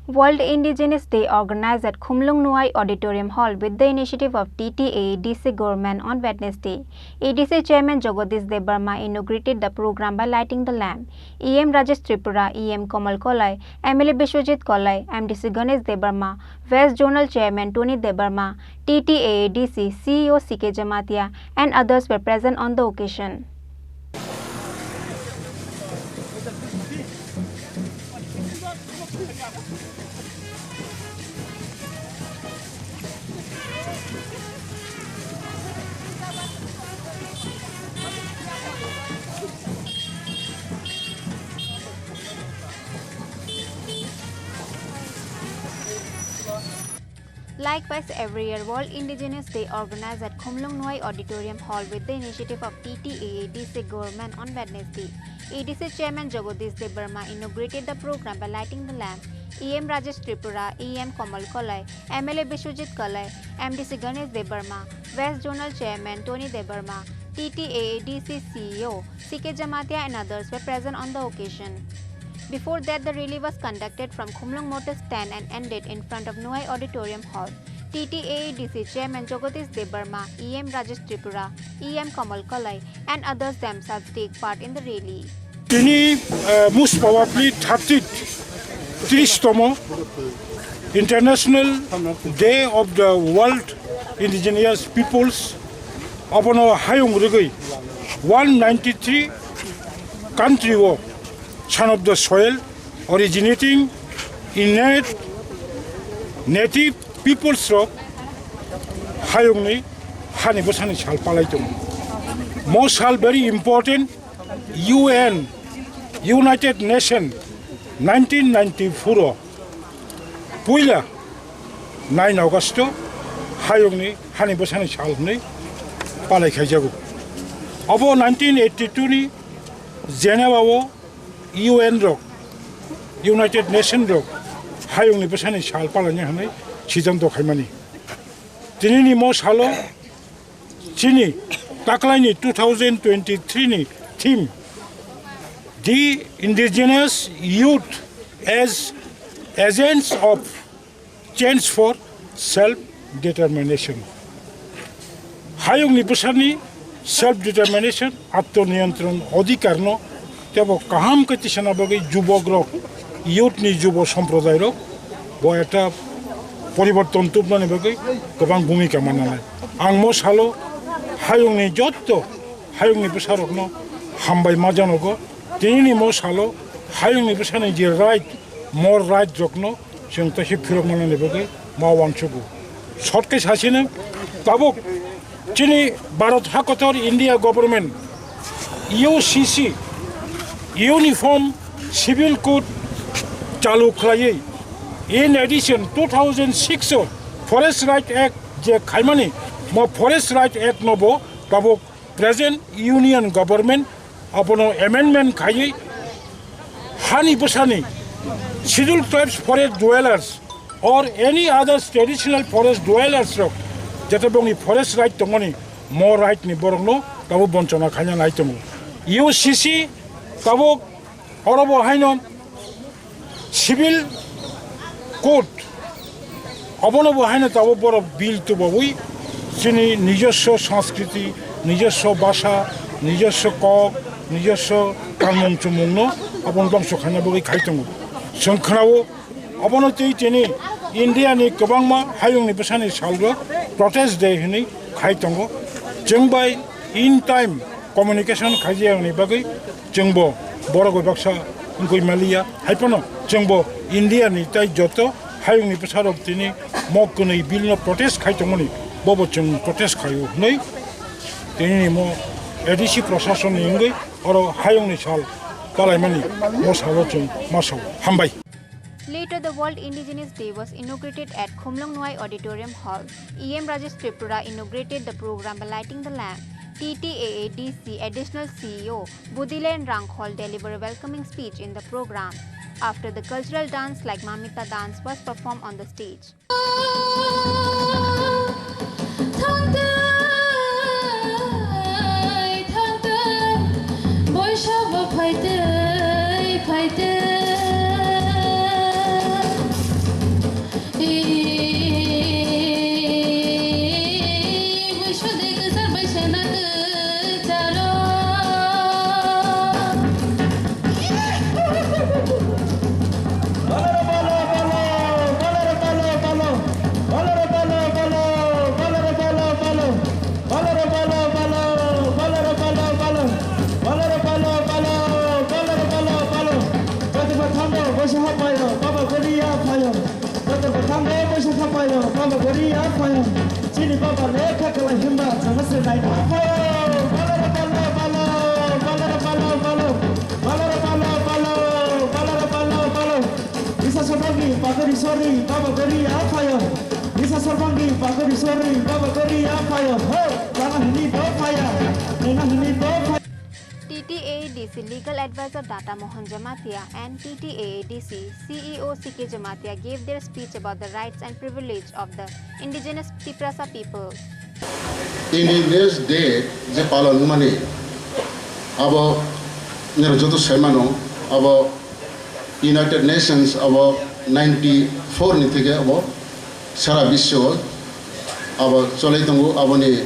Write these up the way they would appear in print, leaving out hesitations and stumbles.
World Indigenous Day organized at Khumulwng Nuai Auditorium Hall with the initiative of TTAADC government on Wednesday. ADC Chairman Jagadish Debarma inaugurated the program by lighting the lamp. EM Rajesh Tripura, EM Komal Kolai, MLA Bishwajit Kolai, MDC Ganesh Debarma, West Zonal Chairman Tony Debarma, TTAADC CEO CK Jamatia and others were present on the occasion. Likewise, every year, World Indigenous Day organized at Khumulwng Nuai Auditorium Hall with the initiative of TTAADC government on Wednesday. ADC Chairman Jagadish Debarma inaugurated the program by lighting the lamp. EM Rajesh Tripura, EM Komal Kolai, MLA Bishwajit Kolai, MDC Ganesh Debarma, West Zonal Chairman Tony Debarma, TTAADC CEO CK Jamatia and others were present on the occasion. Before that, the rally was conducted from Khumulwng Motor Stand and ended in front of Nuai Auditorium Hall. TTAADC Chairman Jagadish Debarma, EM Rajesh Tripura, EM Komal Kolai and others themselves take part in the rally. Chini most probably 30th International Day of the World Indigenous Peoples Abono Hayong Rugui 193 country war. Son of the soil originating in native peoples of Hayongni Hanibosani Shal Palaitum. Most are very important UN United Nations 1994 Puila 9 August Hayongni Hanibosani Shalni Palai Kajagu. About 1982 ni Geneva UN rock, United Nations rock, Hayongni Basani Shal Palanya Hane, Chizam to Haimani. Tinini Mos Halo, Chini, Taklani 2023 ni theme, the Indigenous Youth as agents of change for self-determination. Hayongni Basani, self-determination, Atto Niantron, Odikarno, তেও কাহাম কতিশনা বগৈ যুবক rock youth নি যুব সম্প্রদায় rock ব এটা পরিবর্তন তুবনানি বগৈ গোবাং ভূমিকা মানানাय आं मो सालो हायुंनि जत्त हायुंनि बसारकनो हामबाय मा जानगो दिनैनि मो सालो हायुंनि बसानि जे राइट मोर राइट रकनो जों तसे फिरक मानानि बगै मावांसगो सटके सासेनो ताबुक चिनि भारत हाकतर India government UCC Uniform Civil Code चालू खालायै in addition 2006 Forest Right Act जे खायमानि म Forest Right Act नबो ताबो present Union Government अपनो amendment खायै हानि बसानि scheduled tribes forest dwellers or any other traditional forest dwellers रो जेते बंनि forest right तंगनि more right नि बरंनो ताबो बंचना खायना नाय तंगो UCC Tabo अरबो हायनो सिविल कोड अबनो हायनो ताबो बर बिल तो बई जोंनि निजस्व संस्कृति निजस्व भाषा निजस्व कक निजस्व कामं चुमुंनो अबन दंस खाना बगै खायतंगो जों खोनावो अबनो तेनि इंडिया नि गोबांमा हायुंनि बसानि सालरो प्रोटेस्ट डे होनै खायतंगो जों बाय इन टाइम कम्युनिकेशन खायजियानि बगै जोंबो बरगो बाक्सा इंगै मालिया हायपनो जोंबो इंडिया नि ताइ जत हायुंनि बसारब तिनि मकनै बिलनो प्रोटेस्ट खायतंगनि बबो जों प्रोटेस्ट खायो नै तिनि म एडीसी प्रशासन इंगै अर हायुंनि साल पालायमानि म सालो जों मासाव हामबाय. Later, the World Indigenous Day was inaugurated at Khumulwng Nuai Auditorium Hall. EM Rajesh Tripura inaugurated the program by lighting the lamp. TTAADC Additional CEO Budilen Ranghol delivered a welcoming speech in the program. After the cultural dance like Mamita dance was performed on the stage. fayo baba goriya fayo chini baba lekha kala himba samase nai fayo balara balo balo balara balo balo balara balo balo balara balo balo isa sorbangi bagari sori baba goriya fayo isa sorbangi bagari sori baba goriya fayo ho bana hini do faya nena hini do faya. TTAADC Legal Advisor Data Mohan Jamatia and TTAADC CEO CK Jamatia gave their speech about the rights and privilege of the indigenous Tripura people. Indigenous Day je palan mane abo nirjoto semano abo United Nations abo 94 ni theke abo sara bisho abo cholai tongo abo ni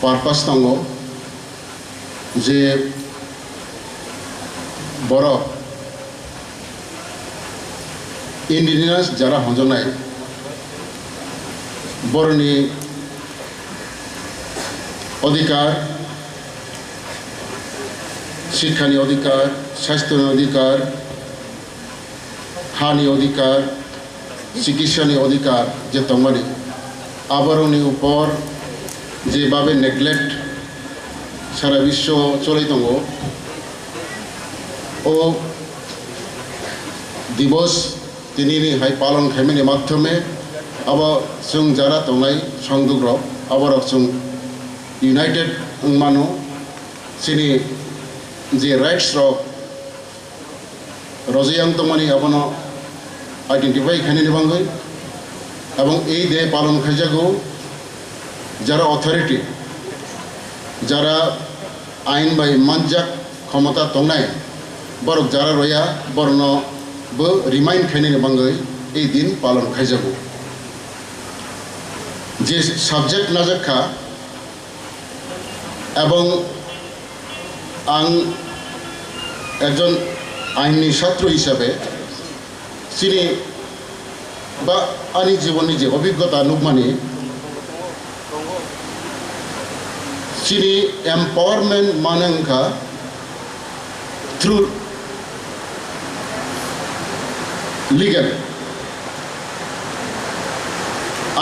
purpose tongo যে বড় indigenous যারা হজনায় বরণী অধিকার শিক্ষানি অধিকার স্বাস্থ্যনি অধিকার হানি অধিকার চিকিৎসানি অধিকার যে তমানি আবরণী উপর যেভাবে নেগলেক্ট সারা বিশ্ব চলে দङ ও দিবস তিনি হাই পালন খাইমেনি মাধ্যমে আবা जों যারা দङাই সংদুগ্র আবার जों ইউনাইটেড মানো চিনি যে রাইটস রক রজয়াং তমানি আবনো আইডেন্টিফাই খাইনি বাঙ্গই এবং এই দে পালন খাইজাগো যারা অথরিটি যারা আইন বাই মানজাক ক্ষমতা তংনাই বরক যারা রয়া বর্ণ বো রিমাইন্ড খাইনি বাঙ্গই এই দিন পালন খাইজাব যে সাবজেক্ট নাজাখা এবং আং একজন আইনি ছাত্র হিসাবে চিনি বা আনি জীবনী যে অভিজ্ঞতা নুকমানি Chini empowerment manangka through legal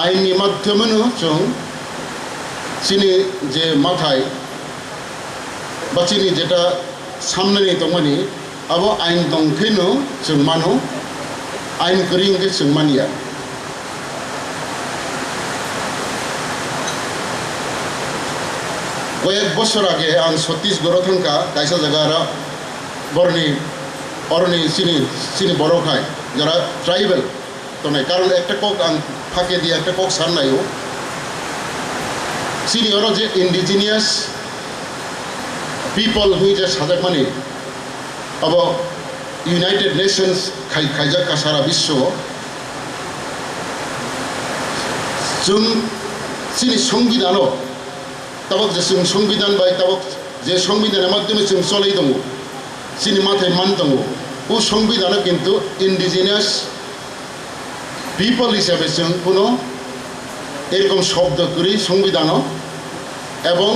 aini madhyamano chung chini je mathai ba chini jeta samne ni tongmani abo ain dongkhino chung mano ain kring ke chung mania কয়েক বছর আগে আং ছত্তিশগড় থাকা কাইসা জায়গারা বরণী অরণী চিনি বড় খায় যারা ট্রাইবেল তো নাই কারণ একটা কক আং ফাঁকে দিয়ে একটা কক সার নাইও চিনি ওরা যে ইন্ডিজিনিয়াস পিপল হুই যে সাজাক মানে আব ইউনাইটেড নেশনস খাইজাকা সারা বিশ্ব जों চিনি সংবিধানও তাবক যে সংবিধান বাই তাবক যে সংবিধানের মাধ্যমে जों চলাই দङ চিনি মাথায় মান দङ ও সংবিধানও কিন্তু ইন্ডিজিনিয়াস পিপল হিসাবে जों কোনো এরকম শব্দ করি সংবিধানও এবং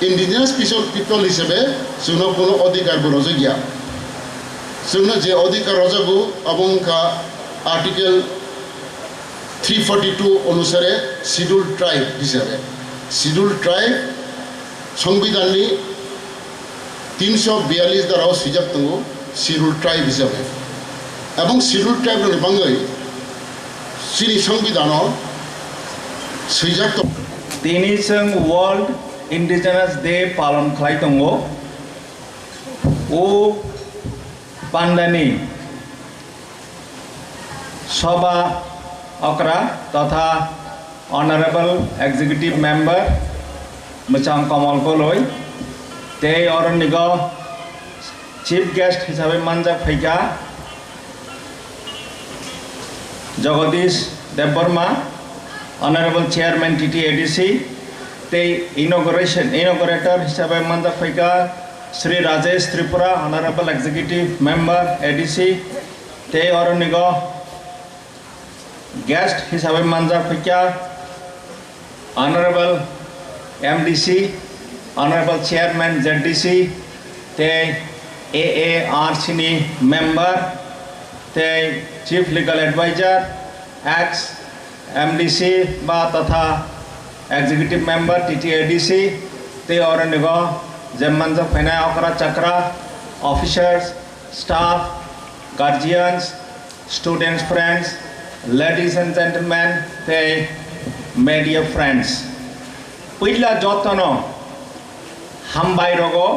ইন্ডিজিনিয়াস পিপল হিসাবে जों কোনো অধিকার রজা গিয়া जों যে অধিকার রজাগু অবংকা আর্টিকেল 342 অনুসারে শিডিউল ট্রাইব হিসাবে শিডিউল ট্রাইব সংবিধাননি 342 দ্বারাও সিজাক দङ শিডিউল ট্রাইব হিসাবে এবং শিডিউল ট্রাইবनि বাঙ্গै চিনি সংবিধানও সিজাক তিনি जों वर्ल्ड इंडिजिनस डे पालन खालाय दङ ও पान्डानि सभा अक्रा तथा ऑनरेबल एग्जीक्यूटिव मेंबर मचां कमल गलय ते अरनिग चीफ गेस्ट हिसाबै मानजाक फैका Jagadish Debbarma honourable chairman TTAADC ते इनॉग्रेटर हिसाबै मानजाक फैका Shri Rajesh Tripura honourable executive member ADC ते अरनिग गेस्ट हिसाबै मानजाक फैका honourable MDC honourable chairman ZDC ते AARC नि मेंबर ते chief legal advisor ex MDC বা তথা এক্সিকিউটিভ মেম্বার TTAADC তে অরনিগো যেমানজা ফাইনা অকরা চাকরা officers staff guardians students friends ladies and gentlemen te media friends pila jotono hambai rogo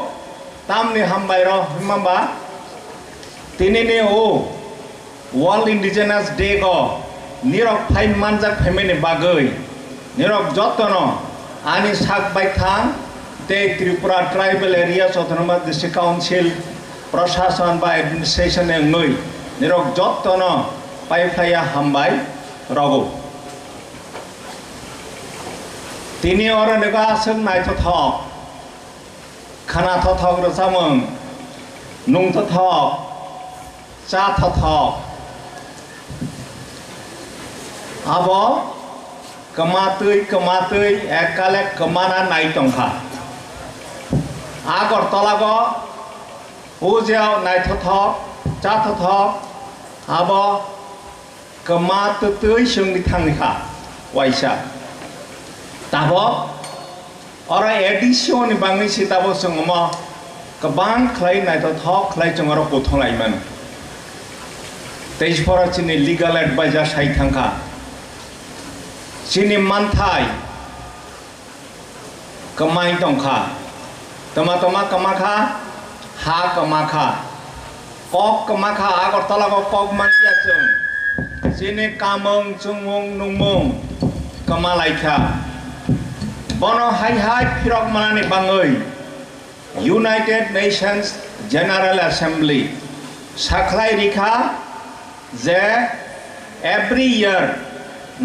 tamni hambai ro himamba tinini o World Indigenous Day go nirok phai manjak family bagoi nirok jotono ani sak bai thang te Tripura tribal areas autonomous district council প্রশাসন বা administration e ngoi nirok jotono paiflaya hambai rogo tini ora nega asung nai thothok khana thothok ro samung nung thothok cha thothok abo kamatui ekale kamana nai tongkha agor tolago ujao nai thothok cha thothok abo kamatui sungni thangnikha waisa tabo ora edition ni bangi sitabo sungmo kabang khlai nai thothok khlai chongaro potholaiman teisphora chini legal advisor sai thangkha chini manthai kamai tongkha toma kamakha ha kamakha kok kamakha agor tolago kok mantia chung chini kamung chungmung nungmung kamalaikha bono hai phirok manani bangoi United Nations General Assembly sakhlai rikha je every year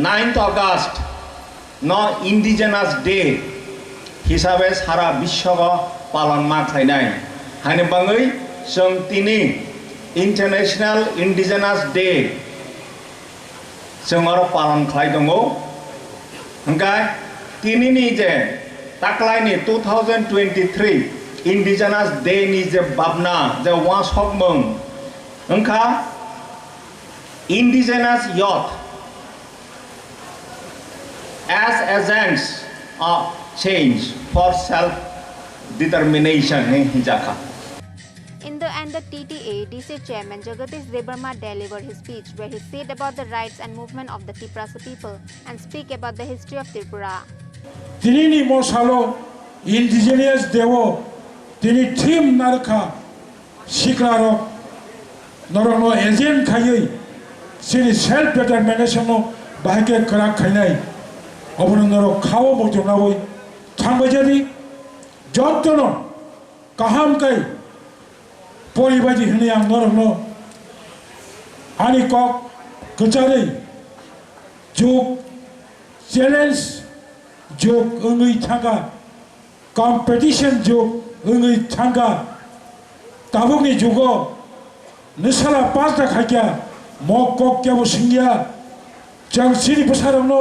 9th August no Indigenous Day hisabe sara bishwa palon ma khlainai hani bangoi song tini International Indigenous Day songaro palon khlai dongo hangkai tini ni je taklai ni 2023 Indigenous Day ni je babna je wasokmung hangka Indigenous youth as agents of change for self-determination in Hijaka. In the end, the TTAADC chairman Jagadish Debarma delivered his speech where he said about the rights and movement of the Tripura people and speak about the history of Tripura. Tini mosalo indigenous devo tini team narka siklaro norono agent khayei sini self determination no bahake karak khainai obonoro khawo bojonaboi thambajari jottono kaham kai পরিবাজি হনে আং নরনো আনি cock গচারে যোগ challenge যোগ ওই থাকা competition যোগ ওই থাকা তাবুকনি যোগ নসালা পাঁচটা খাইয়া মক কক কেবো সিংয়া চাং সিরি বসারনো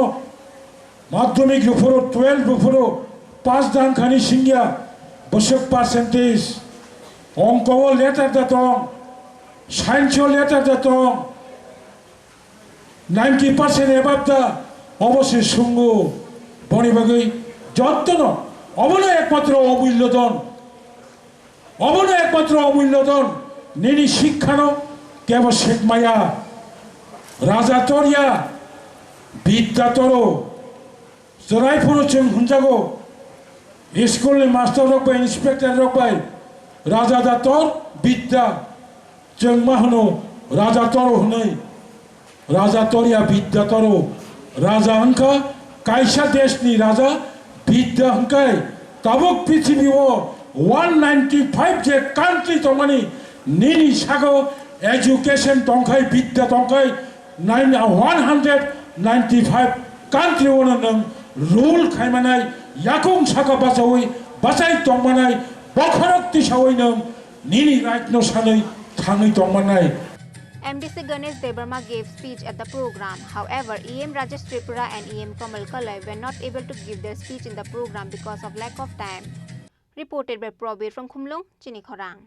মাধ্যমিক উপরও 12 উপরও 5 দান খানি সিংয়া বসক percentage অঙ্কও letter Datong সায়েন্সও letter Datong 90% এবাব দা অবশ্যই সঙ্গু বনিবাগৈ যত্ন অবন একমাত্র অমূল্যধন নিনি শিক্ষানো কেবল শেখমায়া রাজাতরিয়া বিদ্যাতর জরাইফুরো जों हुनजागो स्कुलनि मास्टार रकबाय इन्सपेक्टर रकबाय राजा दातर विद्या जों मा होनो राजातर होनै राजातरिया विद्यातर राजा हंका कायसा देशनि राजा विद्या हंकाय ताबुक पृथ्वीओ 195 जे कान्ट्री तंमानि निनि सागो एजुकेशन तंखाय विद्या तंखाय 195 कान्ट्री ओनो नों रूल खायमानाय याकुं साका बासावै बासाय तंमानाय बखरक तिसावै नों निनि राइट नो सानै थाङै तंमानाय MDC Ganesh Debarma gave speech at the program. However, EM Rajesh Tripura and EM Kamal Kalai were not able to give their speech in the program because of lack of time. Reported by Probir from Khumulwng, Chini Khorang.